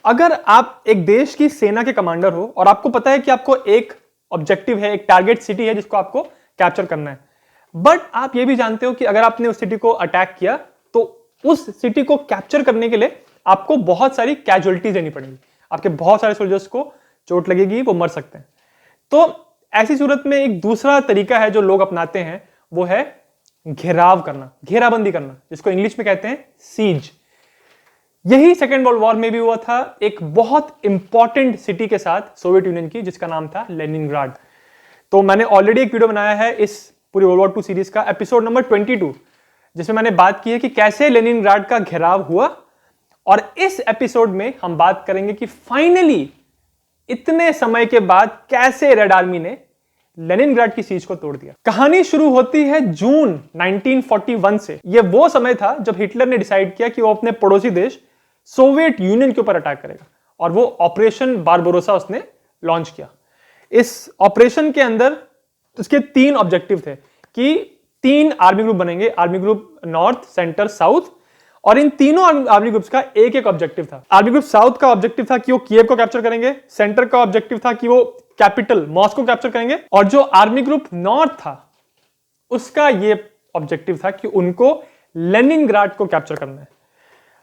अगर आप एक देश की सेना के कमांडर हो और आपको पता है कि आपको एक ऑब्जेक्टिव है, एक टारगेट सिटी है जिसको आपको कैप्चर करना है, बट आप ये भी जानते हो कि अगर आपने उस सिटी को अटैक किया तो उस सिटी को कैप्चर करने के लिए आपको बहुत सारी कैजुअलिटीज देनी पड़ेगी, आपके बहुत सारे सोल्जर्स को चोट लगेगी, वो मर सकते हैं। तो ऐसी सूरत में एक दूसरा तरीका है जो लोग अपनाते हैं, वो है घेराव करना, घेराबंदी करना, जिसको इंग्लिश में कहते हैं सीज। यही सेकेंड वर्ल्ड वॉर में भी हुआ था एक बहुत इंपॉर्टेंट सिटी के साथ, सोवियत यूनियन की, जिसका नाम था लेनिनग्राड। तो मैंने ऑलरेडी एक वीडियो बनाया है इस पूरी वर्ल्ड वॉर 2 सीरीज का, एपिसोड नंबर 22, जिसमें मैंने बात की है कि कैसे लेनिनग्राड का घेराव हुआ। और इस एपिसोड में हम बात करेंगे कि फाइनली इतने समय के बाद कैसे रेड आर्मी ने लेनिनग्राड की सीज को तोड़ दिया। कहानी शुरू होती है जून 1941 से। यह वो समय था जब हिटलर ने डिसाइड किया कि वो अपने पड़ोसी देश सोवियत यूनियन के ऊपर अटैक करेगा, और वो ऑपरेशन बारबरोसा उसने लॉन्च किया। इस ऑपरेशन के अंदर उसके 3 ऑब्जेक्टिव थे कि 3 आर्मी ग्रुप बनेंगे, army group north, centre, south, और इन तीनों आर्मी ग्रुप्स का एक एक ऑब्जेक्टिव था। आर्मी ग्रुप साउथ का ऑब्जेक्टिव था कि वो कीव को कैप्चर करेंगे, सेंटर का ऑब्जेक्टिव था कि वो कैपिटल मॉस्को कैप्चर करेंगे, और जो आर्मी ग्रुप नॉर्थ था उसका ये ऑब्जेक्टिव था कि उनको लेनिनग्राड को कैप्चर करना है।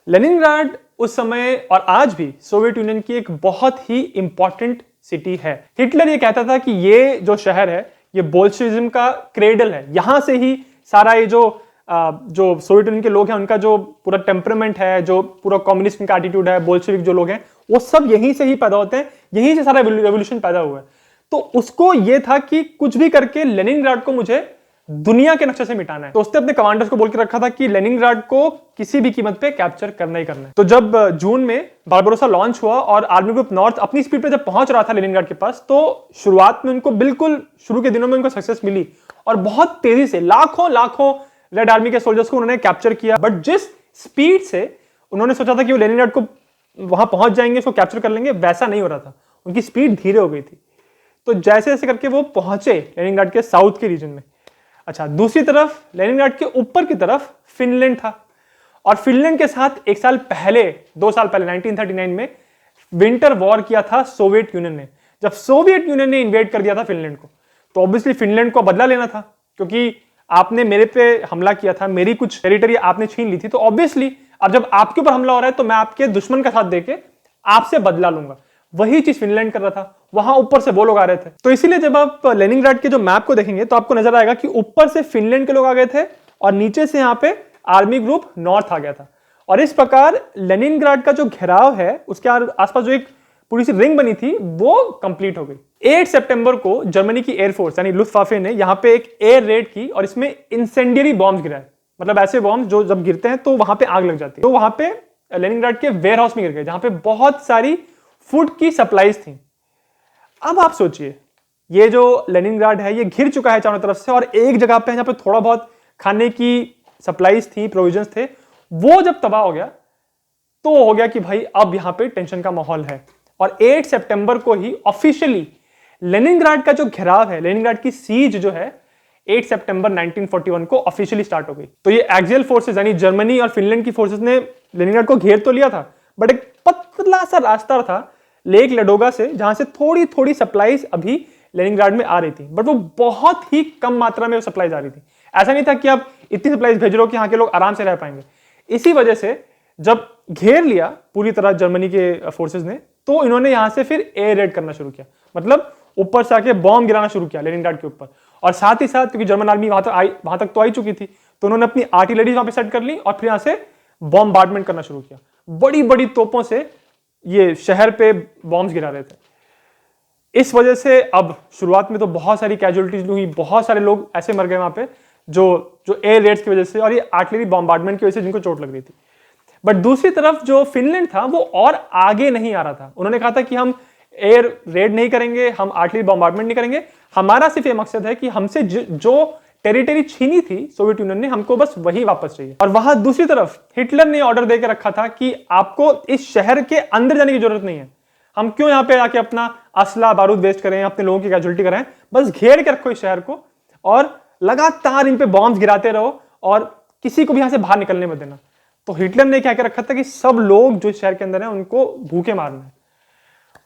लेनिनग्राड उस समय और आज भी सोवियत यूनियन की एक बहुत ही इंपॉर्टेंट सिटी है। हिटलर ये कहता था कि ये जो शहर है ये बोल्शेविज्म का क्रेडल है, यहां से ही सारा ये जो सोवियत यूनियन के लोग हैं उनका जो पूरा टेम्परामेंट है, जो पूरा कम्युनिस्ट का एटीट्यूड है, बोल्शेविक जो लोग हैं, वो सब यहीं से ही पैदा होते हैं, यहीं से सारा रेवोल्यूशन पैदा हुआ है। तो उसको ये था कि कुछ भी करके लेनिनग्राड को मुझे दुनिया के नक्शे से मिटाना है। तो उसने अपने कमांडर्स को बोल के रखा था कि लेनिनग्राड को किसी भी कीमत पे कैप्चर करना ही करना है। तो जब जून में बारबरोसा लॉन्च हुआ और आर्मी ग्रुप नॉर्थ अपनी स्पीड पे जब पहुंच रहा था लेनिनग्राड के पास, तो शुरुआत में उनको बिल्कुल शुरू के दिनों में उनको सक्सेस मिली और बहुत तेजी से लाखों रेड आर्मी के सोल्जर्स को उन्होंने कैप्चर किया। बट जिस स्पीड से उन्होंने सोचा था कि वो लेनिनग्राड को वहां पहुंच जाएंगे, उसको कैप्चर कर लेंगे, वैसा नहीं हो रहा था, उनकी स्पीड धीरे हो गई थी। तो जैसे जैसे करके वो पहुंचे लेनिनग्राड के साउथ के रीजन में। अच्छा, दूसरी तरफ लेनिनग्राड के ऊपर की तरफ फिनलैंड था, और फिनलैंड के साथ 1 साल पहले, 2 साल पहले 1939 में विंटर वॉर किया था सोवियत यूनियन ने। जब सोवियत यूनियन ने इन्वेड कर दिया था फिनलैंड को, तो ऑब्वियसली फिनलैंड को बदला लेना था, क्योंकि आपने मेरे पे हमला किया था, मेरी कुछ टेरिटरी आपने छीन ली थी, तो ऑब्वियसली अब जब आपके ऊपर हमला हो रहा है तो मैं आपके दुश्मन का साथ देके आपसे बदला लूंगा। वही चीज फिनलैंड कर रहा था, वहां ऊपर से वो लोग आ रहे थे। तो इसीलिए जब आप लेनिनग्राड के जो मैप को देखेंगे तो आपको नजर आएगा कि ऊपर से फिनलैंड के लोग आ गए थे और नीचे से यहाँ पे आर्मी ग्रुप नॉर्थ आ गया था। और इस प्रकार लेनिनग्राड का जो घेराव है उसके आसपास जो एक पूरी सी रिंग बनी थी वो कंप्लीट हो गई। 8 सितंबर को जर्मनी की एयरफोर्स यानी लुफ्टवाफे ने यहाँ पे एक एयर रेड की और इसमें इंसेंडियरी बॉम्ब्स गिराए, मतलब ऐसे बॉम्ब्स जो जब गिरते हैं तो वहां पे आग लग जाती है। तो वहां पे लेनिनग्राड के वेयर हाउस में गिर गए, जहां पे बहुत सारी फूड की सप्लाईज थी। अब आप सोचिए, ये जो लेनिनग्राड है ये घिर चुका है चारों तरफ से, और एक जगह पे जहां पे थोड़ा बहुत खाने की सप्लाईज थी, प्रोविजंस थे, वो जब तबाह हो गया तो हो गया कि भाई अब यहां पे टेंशन का माहौल है। और 8 सितंबर को ही ऑफिशियली लेनिनग्राड का जो घेराव है, लेनिनग्राड की सीज जो है 8 सितंबर 1941 को ऑफिशियली स्टार्ट हो गई। तो ये एक्सियल फोर्सेस यानी जर्मनी और फिनलैंड की फोर्सेस ने लेनिनग्राड को घेर तो लिया था, बट एक पतला सा रास्ता था लेक लेडोगा से, जहां से थोड़ी थोड़ी सप्लाईज अभी लेनिनग्राड में आ रही थी, बट वो बहुत ही कम मात्रा में वो सप्लाईज आ रही थी। ऐसा नहीं था कि आप इतनी सप्लाईज भेज रहे हो कि यहाँ के लोग आराम से रह पाएंगे। इसी वजह से जब घेर लिया पूरी तरह जर्मनी के फोर्सेस ने, तो इन्होंने यहां से फिर एयर रेड करना शुरू किया, मतलब ऊपर से आके बॉम्ब गिराना शुरू किया लेनिनग्राड के ऊपर। और साथ ही साथ क्योंकि जर्मन आर्मी वहां तक तो आई चुकी थी, तो उन्होंने अपनी आर्टिलरी वहां पे सेट कर ली और फिर यहां से बॉम्बार्डमेंट करना शुरू किया। बड़ी बड़ी तोपों से ये शहर पे बॉम्ब्स गिरा रहे थे। इस वजह से अब शुरुआत में तो बहुत सारी कैजुअलिटीज हुई, बहुत सारे लोग ऐसे मर गए वहां पे जो एयर रेड्स की वजह से और ये आर्टिलरी बॉम्बार्डमेंट की वजह से जिनको चोट लग रही थी। बट दूसरी तरफ जो फिनलैंड था वो और आगे नहीं आ रहा था। उन्होंने कहा था कि हम एयर रेड नहीं करेंगे, हम आर्टिलरी बॉम्बार्डमेंट नहीं करेंगे, हमारा सिर्फ ये मकसद है कि हमसे जो टेरिटरी छीनी थी सोवियत यूनियन ने, हमको बस वही वापस चाहिए। और वहां दूसरी तरफ हिटलर ने ऑर्डर देकर रखा था कि आपको इस शहर के अंदर जाने की जरूरत नहीं है, हम क्यों यहां पे आके अपना असला बारूद वेस्ट करें, अपने लोगों की कैजुअलिटी करें, बस घेर के रखो इस शहर को और लगातार इन पे बॉम्ब्स गिराते रहो और किसी को भी यहां से बाहर निकलने मत देना। तो हिटलर ने क्या कर रखा था कि सब लोग जो शहर के अंदर हैं उनको भूखे मारना है।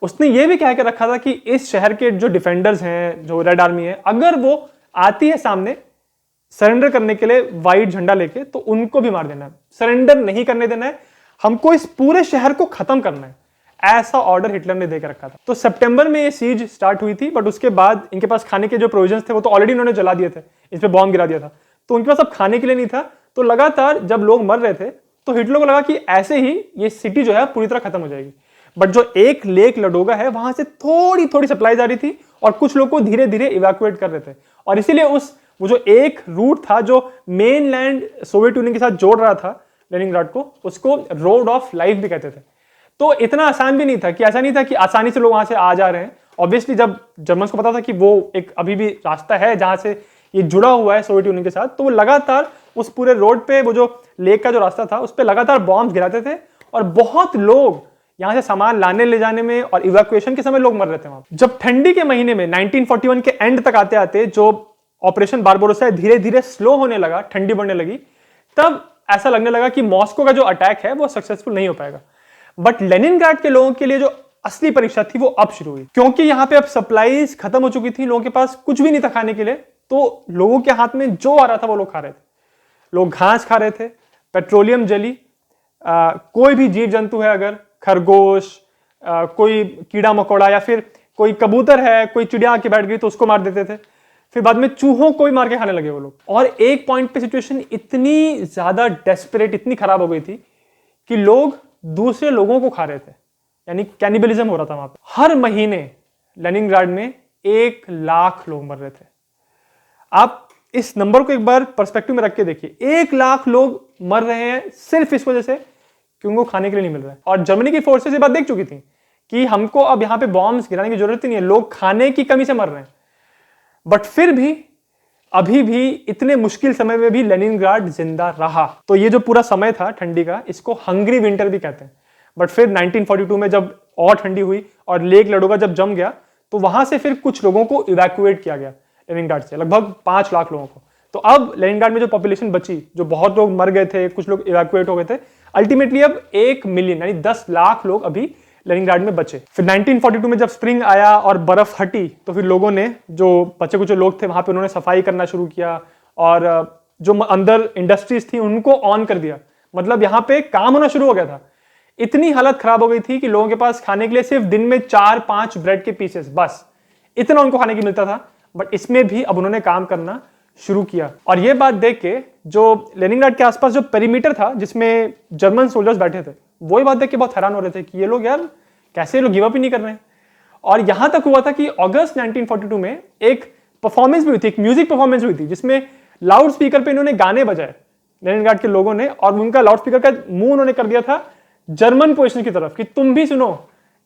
उसने ये भी कह के रखा था कि इस शहर के जो डिफेंडर्स हैं, जो रेड आर्मी है, अगर वो आती है सामने सरेंडर करने के लिए व्हाइट झंडा लेके, तो उनको भी मार देना है, सरेंडर नहीं करने देना है, हमको इस पूरे शहर को खत्म करना है। ऐसा ऑर्डर हिटलर ने देकर रखा था। तो सितंबर में ये सीज स्टार्ट हुई थी, बट उसके बाद इनके पास खाने के जो प्रोविजंस थे वो तो ऑलरेडी उन्होंने जला दिए थे, इस पे बॉम्ब गिरा दिया था, तो उनके पास अब खाने के लिए नहीं था। तो लगातार जब लोग मर रहे थे तो हिटलर को लगा कि ऐसे ही ये सिटी जो है पूरी तरह खत्म हो जाएगी। बट जो एक लेक लडोगा है वहां से थोड़ी थोड़ी सप्लाई जा रही थी और कुछ लोग को धीरे धीरे इवैक्यूएट कर रहे थे, और इसीलिए वो जो एक रूट था जो मेन लैंड सोवियत यूनियन के साथ जोड़ रहा था लेनिनग्राड को, उसको रोड ऑफ लाइफ भी कहते थे। तो इतना आसान भी नहीं था, कि ऐसा नहीं था कि आसानी से लोग वहां से आ जा रहे हैं। ऑब्वियसली जब जर्मन्स को पता था कि वो एक अभी भी रास्ता है जहां से ये जुड़ा हुआ है सोवियत यूनियन के साथ, तो वो लगातार उस पूरे रोड पे, वो जो लेक का जो रास्ता था उस पर लगातार बॉम्ब गिराते थे, और बहुत लोग यहां से सामान लाने ले जाने में और इवैक्यूएशन के समय लोग मर रहे थे वहां। जब ठंडी के महीने में 1941 के एंड तक आते आते जो ऑपरेशन बारबरोसा धीरे धीरे स्लो होने लगा, ठंडी बढ़ने लगी, तब ऐसा लगने लगा कि मॉस्को का जो अटैक है वो सक्सेसफुल नहीं हो पाएगा। बट लेनिनग्राड के लोगों के लिए जो असली परीक्षा थी वो अब शुरू हुई, क्योंकि यहां पे अब सप्लाईज खत्म हो चुकी थी, लोगों के पास कुछ भी नहीं था खाने के लिए। तो लोगों के हाथ में जो आ रहा था वो लोग खा रहे थे। लोग घास खा रहे थे, पेट्रोलियम जली, कोई भी जीव जंतु है, अगर खरगोश, कोई कीड़ा मकोड़ा, या फिर कोई कबूतर है, कोई चिड़िया आके बैठ गई तो उसको मार देते थे। फिर बाद में चूहों को भी मार के खाने लगे वो लोग। और एक पॉइंट पे सिचुएशन इतनी ज्यादा डेस्परेट, इतनी खराब हो गई थी कि लोग दूसरे लोगों को खा रहे थे, यानी कैनिबलिज्म हो रहा था वहां पे। हर महीने लेनिनग्राड में 1,00,000 लोग मर रहे थे। आप इस नंबर को एक बार पर्सपेक्टिव में रख के देखिए, 1,00,000 लोग मर रहे हैं सिर्फ इस वजह से कि उनको खाने के लिए नहीं मिल रहा है। और जर्मनी की फोर्सेस ये बात देख चुकी थी कि हमको अब यहां पे बॉम्ब्स गिराने की जरूरत ही नहीं है, लोग खाने की कमी से मर रहे हैं। बट फिर भी अभी भी इतने मुश्किल समय में भी लेनिनग्राड जिंदा रहा। तो ये जो पूरा समय था ठंडी का, इसको हंग्री विंटर भी कहते हैं। बट फिर 1942 में जब और ठंडी हुई और लेक लडोगा जब जम गया, तो वहां से फिर कुछ लोगों को इवैक्यूएट किया गया लेनिनग्राड से, लगभग 5,00,000 लोगों को। तो अब लेनिनग्राड में जो पॉपुलेशन बची, जो बहुत लोग मर गए थे, कुछ लोग इवैक्यूएट हो गए थे, अल्टीमेटली अब 1 मिलियन यानी 10,00,000 लोग अभी लेनिनग्राड में बचे। फिर 1942 में जब स्प्रिंग आया और बर्फ हटी, तो फिर लोगों ने, जो बचे कुछ लोग थे वहां पे, उन्होंने सफाई करना शुरू किया, और जो अंदर इंडस्ट्रीज थी उनको ऑन कर दिया। मतलब यहाँ पे काम होना शुरू हो गया था। इतनी हालत खराब हो गई थी कि लोगों के पास खाने के लिए सिर्फ दिन में 4-5 ब्रेड के पीसेस, बस इतना उनको खाने की मिलता था। बट इसमें भी अब उन्होंने काम करना शुरू किया। और ये बात देख के जो लेनिनग्राड के आसपास जो पेरीमीटर था जिसमें जर्मन सोल्जर्स बैठे थे, वो ये बात देख के बहुत हैरान हो रहे थे कि ये लोग, यार कैसे लोग गिव अप ही नहीं कर रहे हैं। और यहां तक हुआ था कि अगस्त 1942 में एक परफॉर्मेंस भी हुई थी, एक म्यूजिक परफॉर्मेंस हुई थी, जिसमें लाउड स्पीकर पे इन्होंने गाने बजाए लेनिनग्राड के लोगों ने, और उनका लाउड स्पीकर का मुंह उन्होंने कर दिया था जर्मन पोजीशन की तरफ कि तुम भी सुनो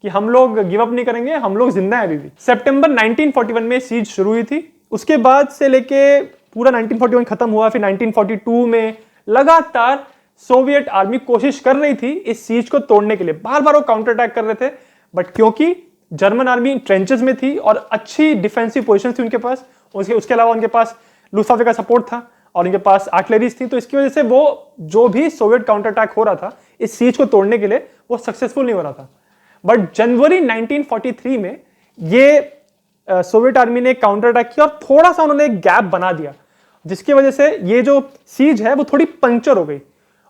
कि हम लोग गिव अप नहीं करेंगे, हम लोग जिंदा हैं अभी भी। सितंबर 1941 में सीज शुरू हुई थी। उसके बाद से लेके पूरा 1941 खत्म हुआ। फिर 1942 में लगातार सोवियत आर्मी कोशिश कर रही थी इस सीज को तोड़ने के लिए, बार बार वो काउंटर अटैक कर रहे थे। बट क्योंकि जर्मन आर्मी ट्रेंचेस में थी और अच्छी डिफेंसिव पोजीशन थी उनके पास, उसके अलावा उनके पास लुफ्ताफे का सपोर्ट था और उनके पास आर्टिलरीज थी, तो इसकी वजह से वो जो भी सोवियत काउंटर अटैक हो रहा था इस सीज को तोड़ने के लिए, वो सक्सेसफुल नहीं हो रहा था। बट जनवरी 1943 में ये सोवियत आर्मी ने काउंटर अटैक किया और थोड़ा सा उन्होंने एक गैप बना दिया, जिसकी वजह से ये जो सीज है वो थोड़ी पंक्चर हो गई,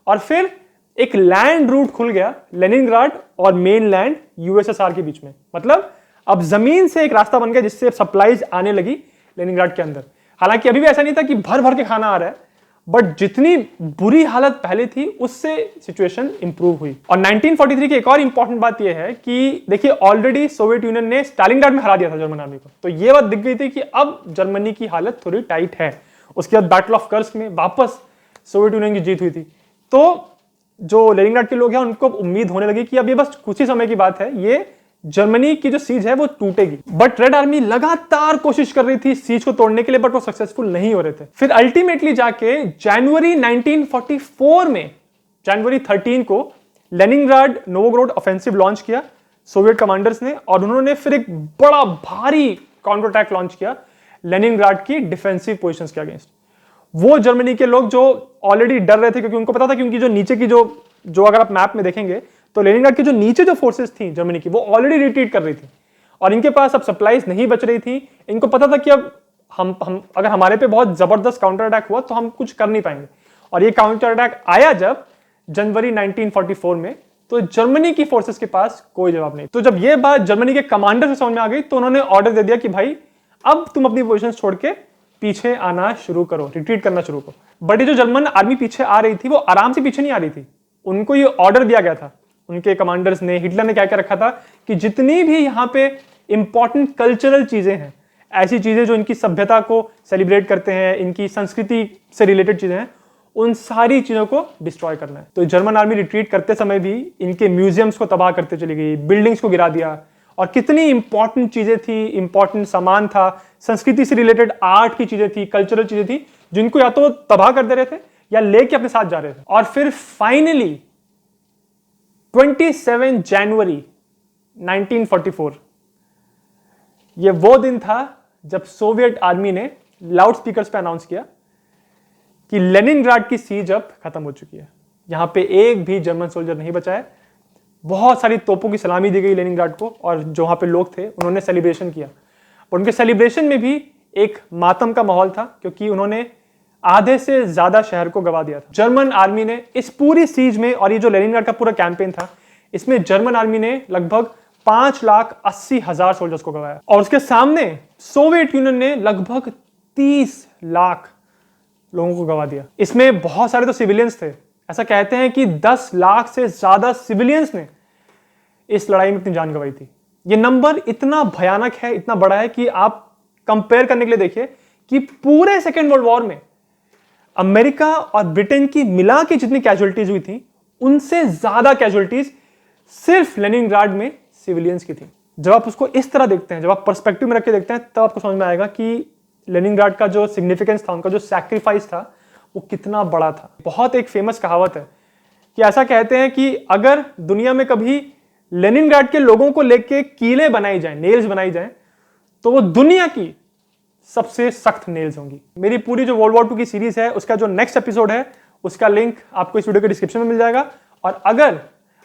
और फिर एक लैंड रूट खुल गया लेनिनग्राड और मेनलैंड यूएसएसआर के बीच में। मतलब अब जमीन से एक रास्ता बन गया जिससे सप्लाईज आने लगी लेनिनग्राड के अंदर। हालांकि अभी भी ऐसा नहीं था कि भर भर के खाना आ रहा है, बट जितनी बुरी हालत पहले थी उससे सिचुएशन इंप्रूव हुई। और 1943 की एक और इंपॉर्टेंट बात यह है कि देखिए, ऑलरेडी सोवियत यूनियन ने स्टालिनग्राड में हरा दिया था जर्मन आर्मी को, तो यह बात दिख गई थी कि अब जर्मनी की हालत थोड़ी टाइट है। उसके बाद बैटल ऑफ कर्स्क में वापस सोवियत यूनियन की जीत हुई थी। तो जो लेनिनग्राड के लोग हैं उनको उम्मीद होने लगी कि अब ये बस कुछ ही समय की बात है, ये जर्मनी की जो सीज है वो टूटेगी। बट रेड आर्मी लगातार कोशिश कर रही थी सीज को तोड़ने के लिए, बट वो सक्सेसफुल नहीं हो रहे थे। फिर अल्टीमेटली जाके जनवरी 1944 में, जनवरी 13 को लेनिनग्राड नोवोग्रोड ऑफेंसिव लॉन्च किया सोवियत कमांडर्स ने, और उन्होंने फिर एक बड़ा भारी काउंटर अटैक लॉन्च किया लेनिनग्राड की डिफेंसिव पोजीशंस के अगेंस्ट। वो जर्मनी के लोग जो ऑलरेडी डर रहे थे, क्योंकि उनको पता था कि उनकी जो नीचे की जो अगर आप मैप में देखेंगे तो लेनिनग्राड की जो नीचे जो फोर्सेस थी जर्मनी की, वो ऑलरेडी रिट्रीट कर रही थी और इनके पास अब सप्लाईज नहीं बच रही थी। इनको पता था कि अब हम अगर हमारे पे बहुत जबरदस्त काउंटर अटैक हुआ तो हम कुछ कर नहीं पाएंगे। और ये काउंटर अटैक आया जब जनवरी 1944 में, तो जर्मनी की फोर्सेस के पास कोई जवाब नहीं। तो जब ये बात जर्मनी के कमांडर से समझ में आ गई तो उन्होंने ऑर्डर दे दिया कि भाई अब तुम अपनी पोजीशन छोड़ के पीछे आना शुरू करो, रिट्रीट करना शुरू करो। बट ये जो जर्मन आर्मी पीछे आ रही थी वो आराम से पीछे नहीं आ रही थी, उनको ये ऑर्डर दिया गया था उनके कमांडर्स ने, हिटलर ने क्या क्या रखा था कि जितनी भी यहाँ पे इंपॉर्टेंट कल्चरल चीजें हैं, ऐसी चीजें जो इनकी सभ्यता को सेलिब्रेट करते हैं, इनकी संस्कृति से रिलेटेड चीजें हैं, उन सारी चीजों को डिस्ट्रॉय करना है। तो जर्मन आर्मी रिट्रीट करते समय भी इनके म्यूजियम्स को तबाह करते चली गई, बिल्डिंग्स को गिरा दिया, और कितनी इंपॉर्टेंट चीजें थी, इंपॉर्टेंट सामान था, संस्कृति से रिलेटेड आर्ट की चीजें थी, कल्चरल चीजें थी, जिनको या तो तबाह कर दे रहे थे या लेके अपने साथ जा रहे थे। और फिर फाइनली 27 जनवरी 1944 ये वो दिन था जब सोवियत आर्मी ने लाउड स्पीकर्स पे अनाउंस किया कि लेनिनग्राड की सीज अब खत्म हो चुकी है, यहां पे एक भी जर्मन सोल्जर नहीं बचा है। बहुत सारी तोपों की सलामी दी गई लेनिनग्राड को, और जो वहां पे लोग थे उन्होंने सेलिब्रेशन किया। उनके सेलिब्रेशन में भी एक मातम का माहौल था, क्योंकि उन्होंने आधे से ज्यादा शहर को गवा दिया था। जर्मन आर्मी ने इस पूरी सीज में, और ये जो लेनिनग्राड का पूरा कैंपेन था, इसमें जर्मन आर्मी ने लगभग 5,80,000 सोल्जर्स को गवाया, और उसके सामने सोवियत यूनियन ने लगभग 30 लाख लोगों को गवा दिया। इसमें बहुत सारे तो सिविलियंस थे, ऐसा कहते हैं कि 10 लाख से ज्यादा सिविलियंस ने इस लड़ाई में अपनी जान गंवाई थी। ये नंबर इतना भयानक है, इतना बड़ा है कि आप कंपेयर करने के लिए देखिए कि पूरे सेकेंड वर्ल्ड वॉर में अमेरिका और ब्रिटेन की मिला के जितनी कैजुअलिटीज हुई थी, उनसे ज्यादा कैजुअलिटीज सिर्फ लेनिनग्राड में सिविलियंस की थी। जब आप उसको इस तरह देखते हैं, जब आप पर्सपेक्टिव में रख के देखते हैं, तब आपको समझ में आएगा कि लेनिनग्राड का जो सिग्निफिकेंस था, उनका जो सैक्रिफाइस था, वो कितना बड़ा था। बहुत एक फेमस कहावत है कि ऐसा कहते हैं कि अगर दुनिया में कभी लेनिनग्राड के लोगों को लेके कीलें बनाई जाए, नेल्स बनाई जाए, तो वो दुनिया की सबसे सख्त नेल्स होंगी। मेरी पूरी जो वर्ल्ड वॉर 2 की सीरीज है, उसका जो नेक्स्ट एपिसोड है, उसका लिंक आपको इस वीडियो के डिस्क्रिप्शन में मिल जाएगा। और अगर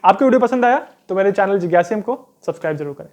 आपको वीडियो पसंद आया तो मेरे चैनल जिज्ञासियम को सब्सक्राइब जरूर करें।